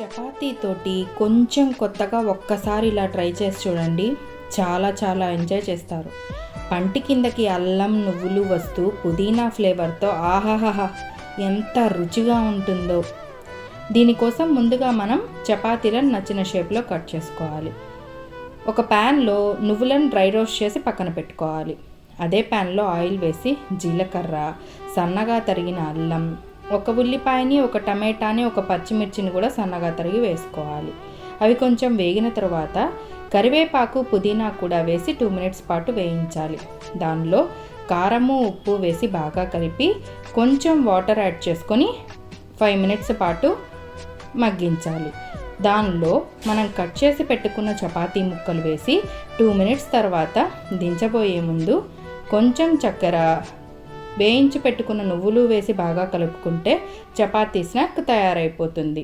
చపాతీతోటి కొంచెం కొత్తగా ఒక్కసారి ఇలా ట్రై చేసి చూడండి. చాలా చాలా ఎంజాయ్ చేస్తారు. పంటి కిందకి అల్లం నువ్వులు వస్తూ పుదీనా ఫ్లేవర్తో ఆహాహా ఎంత రుచిగా ఉంటుందో. దీనికోసం ముందుగా మనం చపాతీలను నచ్చిన షేప్లో కట్ చేసుకోవాలి. ఒక ప్యాన్లో నువ్వులను డ్రై రోస్ట్ చేసి పక్కన పెట్టుకోవాలి. అదే ప్యాన్లో ఆయిల్ వేసి జీలకర్ర, సన్నగా తరిగిన అల్లం, ఒక ఉల్లిపాయని, ఒక టమాటాని, ఒక పచ్చిమిర్చిని కూడా సన్నగా తరిగి వేసుకోవాలి. అవి కొంచెం వేగిన తర్వాత కరివేపాకు, పుదీనా కూడా వేసి 2 మినిట్స్ పాటు వేయించాలి. దానిలో కారము, ఉప్పు వేసి బాగా కలిపి కొంచెం వాటర్ యాడ్ చేసుకొని 5 మినిట్స్ పాటు మగ్గించాలి. దానిలో మనం కట్ చేసి పెట్టుకున్న చపాతీ ముక్కలు వేసి 2 మినిట్స్ తర్వాత దించబోయే ముందు కొంచెం చక్కెర, వేయించి పెట్టుకున్న నువ్వులు వేసి బాగా కలుపుకుంటే చపాతీ స్నాక్ తయారైపోతుంది.